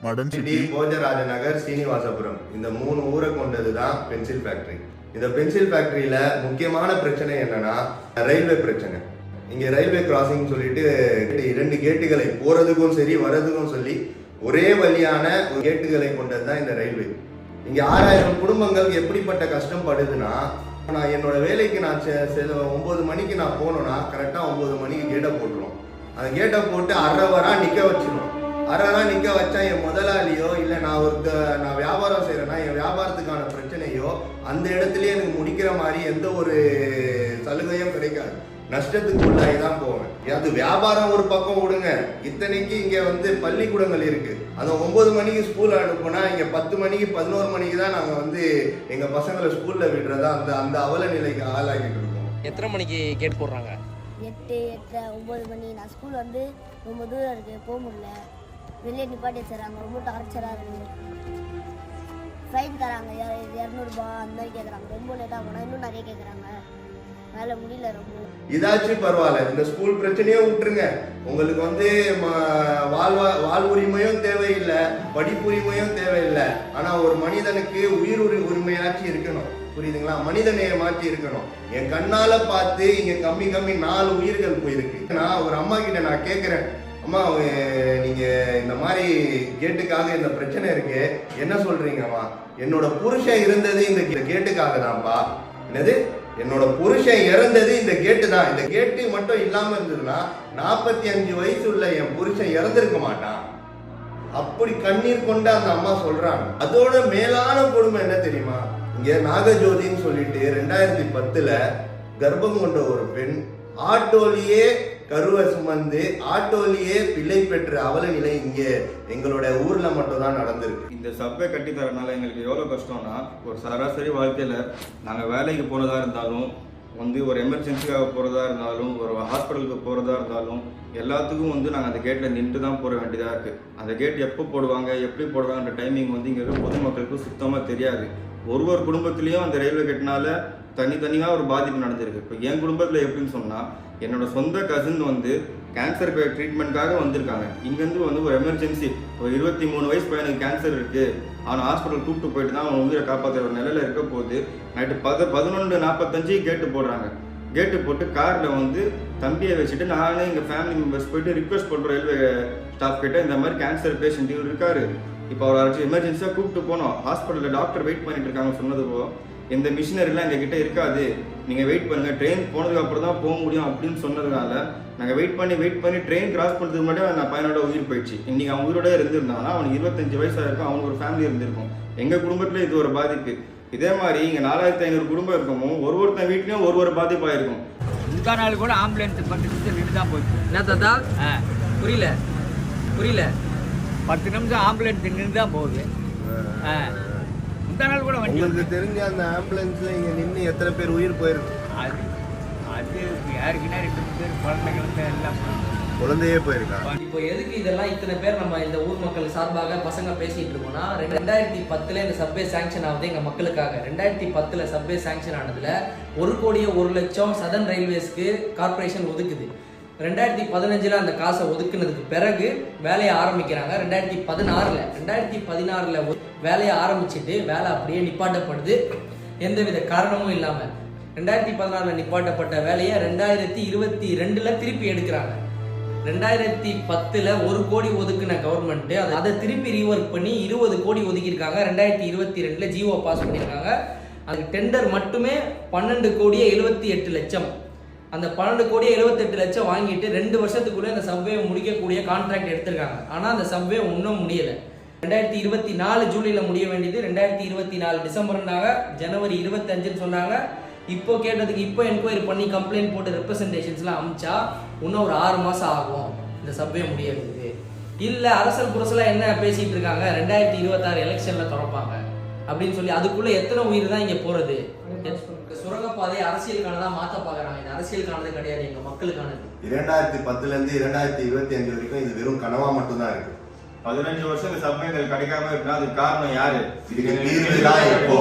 Modern city, Bhojaraja நகர், சீனிவாசபுரம், இந்த 3 ஊரை கொண்டது தான் பென்சில் ஃபேக்டரி. இந்த பென்சில் ஃபேக்டரியில முக்கியமான பிரச்சனை என்னன்னா ரயில்வே பிரச்சனை. இங்க ரயில்வே கிராசிங் சொல்லிட்டு 2 கேட்டுகளை போறதுக்கும் சரி வரதுக்கும் சொல்லி ஒரே வழியான கேட்டுகளை கொண்டது தான் இந்த ரயில்வே. இங்க 6000 குடும்பங்கள் எப்படிப்பட்ட கஷ்டப்படுதுன்னா, நான் என்னோட வேலைக்கு நான் 9 மணிக்கு நான் போனோம்னா கரெக்டா 9 மணிக்கு கேட்டை போட்டுரும். அந்த கேட்டை போட்டு அரை நிக்க வச்சிடும். அரை நிக்க வச்சா என் முதலாளியோ இல்லை நான் வியாபாரம் செய்யறேன்னா என் வியாபாரத்துக்கான பிரச்சனையோ அந்த இடத்துலயே எனக்கு முடிக்கிற மாதிரி எந்த ஒரு சலுகையும் கிடைக்காது. நஷ்டத்துக்கு உள்ளாகி தான் போவேன். அது வியாபாரம் ஒரு பக்கம் விடுங்க, இத்தனைக்கு இங்க பள்ளிக்கூடங்கள் இருக்கு. அந்த 9 மணிக்கு ஸ்கூல் அனுப்புனா இங்க 10 மணிக்கு 11 மணிக்கு தான் நாங்க எங்க பசங்களை ஸ்கூல்ல விடுறதா அந்த அவல நிலைக்கு ஆளாகிட்டு இருக்கோம். எத்தனை மணிக்கு கேட் போடுறாங்க? 8, 8, 9 மணி. நான் ஸ்கூல் ரொம்ப தூரம் இருக்கு, போக முடியல. வெளியே நிப்பாட்டி வச்சுறாங்க, ரொம்ப டார்ச்சராக இருக்குது. ஃபைன் தராங்க 200 ரூபாய் அந்த மாதிரி கேட்குறாங்க. ரொம்ப லேட்டாக போனால் இன்னும் நிறைய கேட்குறாங்க. வேலை முடியல ரொம்ப. இதாச்சும் பரவாயில்ல, இந்த ஸ்கூல் பிரச்சனையே விட்டுருங்க. உங்களுக்கு வாழ் உரிமையும் தேவையில்லை, படிப்பு உரிமையும் தேவையில்லை. ஆனா ஒரு மனிதனுக்கு உயிர் உரிமையாச்சும் இருக்கணும், புரியுதுங்களா? மனிதநேயமாச்சும் இருக்கணும். என் கண்ணால பார்த்து இங்க கம்மி 4 உயிர்கள் போயிருக்கு. நான் ஒரு அம்மா கிட்ட நான் கேட்கிறேன், அம்மா நீங்க இந்த மாதிரி கேட்டுக்காக இந்த பிரச்சனை இருக்கு, என்ன சொல்றீங்கம்மா? என்னோட புருஷன் இருந்தது இந்த கேட்டுக்காக தான்ப்பா. என்னது? என்னோட புருஷன் இறந்தது இந்த கேட்டு தான். இந்த கேட்டு மட்டும் இல்லாம இருந்ததுன்னா 45 வயசு உள்ள என் புருஷன் இறந்திருக்க மாட்டான். அப்படி கண்ணீர் கொண்டு அந்த அம்மா சொல்றாங்க. அதோட மேலான கொடுமை என்ன தெரியுமா? இங்க நாகஜோதின்னு சொல்லிட்டு 2010ல கர்ப்பம் கொண்ட ஒரு பெண் ஆட்டோலியே கருவை சுமந்து ஆட்டோலியே பிள்ளை பெற்ற அவல நிலை இங்க எங்களோட ஊர்ல மட்டும் தான் நடந்திருக்கு. இந்த சப்வே கட்டி தரனால எங்களுக்கு எவ்வளவு கஷ்டம்னா, ஒரு சராசரி வாழ்க்கையில நாங்க வேலைக்கு போறதா இருந்தாலும் ஒரு எமர்ஜென்சிக்காக போறதா இருந்தாலும் ஒரு ஹாஸ்பிட்டலுக்கு போறதா இருந்தாலும் எல்லாத்துக்கும் நாங்கள் அந்த கேட்டில் நின்று தான் போட வேண்டியதாக இருக்குது. அந்த கேட் எப்போ போடுவாங்க எப்படி போடுவாங்கன்ற டைமிங் இங்கே பொதுமக்களுக்கு சுத்தமாக தெரியாது. ஒரு குடும்பத்துலேயும் அந்த ரயில்வே கேட்னால தனித்தனியாக ஒரு பாதிப்பு நடந்திருக்கு. இப்போ என் குடும்பத்தில் எப்படின்னு சொன்னால், என்னோட சொந்த கசின் கேன்சர் ட்ரீட்மெண்ட்காக வந்திருக்காங்க. இங்கேருந்து ஒரு எமர்ஜென்சி, ஒரு 23 வயசு பையனுக்கு கேன்சர் இருக்குது, அவனை ஹாஸ்பிட்டல் கூப்பிட்டு போயிட்டு தான் அவன் உயிரை காப்பாற்றுற ஒரு நிலையில் இருக்க போது நைட்டு 11:45 கேட்டு போடுறாங்க. கேட்டு போட்டு காரில் தம்பியை வச்சுட்டு நானே எங்கள் ஃபேமிலி மெம்பர்ஸ் போயிட்டு ரிக்வெஸ்ட் பண்ணுறோம் ரயில்வே ஸ்டாஃப் கிட்ட, இந்த மாதிரி கேன்சர் பேஷண்ட் இவர் இருக்காரு, இப்போ அவர் அழைச்சி எமர்ஜென்சியாக கூப்பிட்டு போனோம். ஹாஸ்பிட்டலில் டாக்டர் வெயிட் பண்ணிட்டு இருக்காங்க. சொன்னதுப்போ எந்த மிஷினரிலாம் எங்ககிட்ட இருக்காது, நீங்கள் வெயிட் பண்ணுங்கள், ட்ரெயின் போனதுக்கு அப்புறம் தான் போக முடியும் அப்படின்னு சொன்னதுனால நாங்கள் வெயிட் பண்ணி ட்ரெயின் கிராஸ் பண்ணுறதுக்கு முன்னாடி நான் பையனோட உயிர் போயிடுச்சு. இன்றைக்கி அவன் உயிரோட இருந்திருந்தாங்கன்னா அவனுக்கு 25 வயசாக இருக்கும், அவனுக்கு ஒரு ஃபேமிலி இருந்திருக்கும். எங்கள் குடும்பத்தில் இது ஒரு பாதிப்பு. இதே மாதிரி இங்கே 4500 குடும்பம் இருக்கவும் ஒருத்தன் வீட்லேயும் ஒரு பாதிப்பாக இருக்கும். முந்தா நாள் கூட ஆம்புலன்ஸ் பக்கத்து நின்று தான் போயிடுச்சு. என்ன தாத்தா? புரியல 10 நிமிஷம் ஆம்புலன்ஸ் நின்று தான் போகுது. முந்தா நாள் கூட உங்களுக்கு தெரிஞ்ச அந்த ஆம்புலன்ஸ்ல இங்க நின்று எத்தனை பேர் உயிர் போயிருக்கு? அது யாருக்குன்னா 2 பேர் குழந்தைங்களுக்கு எல்லாம் குழந்தையே போயிருக்கா. இப்போ எதுக்கு இதெல்லாம் இத்தனை பேர் நம்ம இந்த ஊர் மக்கள் சார்பாக பசங்க பேசிட்டு இருக்கோம்னா, 2010ல் இந்த சப்வே சாங்ஷன் ஆகுது எங்க மக்களுக்காக. 2010ல் சப்வே சாங்ஷன் ஆனதுல 1,01,00,000 சதர்ன் ரயில்வேஸ்க்கு கார்பரேஷன் ஒதுக்குது. 2015ல் அந்த காசை ஒதுக்குனதுக்கு பிறகு வேலையை ஆரம்பிக்கிறாங்க. 2016ல் வேலையை ஆரம்பிச்சுட்டு வேலை அப்படியே நிப்பாட்டப்படுது, எந்தவித காரணமும் இல்லாம. 2016ல் நிப்பாட்டப்பட்ட வேலையை 2022ல் திருப்பி எடுக்கிறாங்க. 2010ல் 1 கோடி ஒதுக்குன கவர்மெண்ட் அதை திருப்பி ரீவொர்க் பண்ணி 20 கோடி ஒதுக்கியிருக்காங்க. 2022ல் ஜிஓ பாஸ் பண்ணியிருக்காங்க. அதுக்கு டெண்டர் மட்டுமே 12,78,00,000. அந்த 12,78,00,000 வாங்கிட்டு 2 வருஷத்துக்குள்ளே இந்த சப்வே முடிக்கக்கூடிய கான்ட்ராக்ட் எடுத்திருக்காங்க. ஆனால் அந்த சப்வே ஒன்றும் முடியலை. 2024 ஜூலையில் முடிய வேண்டியது 2024 டிசம்பர்னாங்க. ஜனவரி 25ன்னு சொன்னாங்க. இப்போ கேட்டதுக்கு இப்போ என்கொயரி பண்ணி கம்ப்ளைண்ட் போட்டு ரெப்ரசன்டேஷன்ஸ்லாம் அமிச்சா இன்னும் ஒரு 6 மாதம் ஆகும் இந்த சப்வே முடியறதுக்கு. இல்லை அரசல் புரசலாக என்ன பேசிகிட்டு இருக்காங்க, 2026 எலெக்ஷனில் திறப்பாங்க அப்படின்னு சொல்லி. அதுக்குள்ளே எத்தனை உயிர் தான் இங்கே போகிறது? சுரங்கப்பாதை அரசியலுக்கானதா மாற்ற பார்க்குறாங்க. இது அரசியலுக்கானது கிடையாது, எங்கள் மக்களுக்கானது. 2010லேருந்து 2025 வரைக்கும் இது வெறும் கனவா மட்டும்தான் இருக்கு. 15 வருஷம் இந்த சப்வே கிடைக்காம இருக்குன்னா அதுக்கு காரணம் யாரு? இதுக்கு தீர்வு தான் இப்போ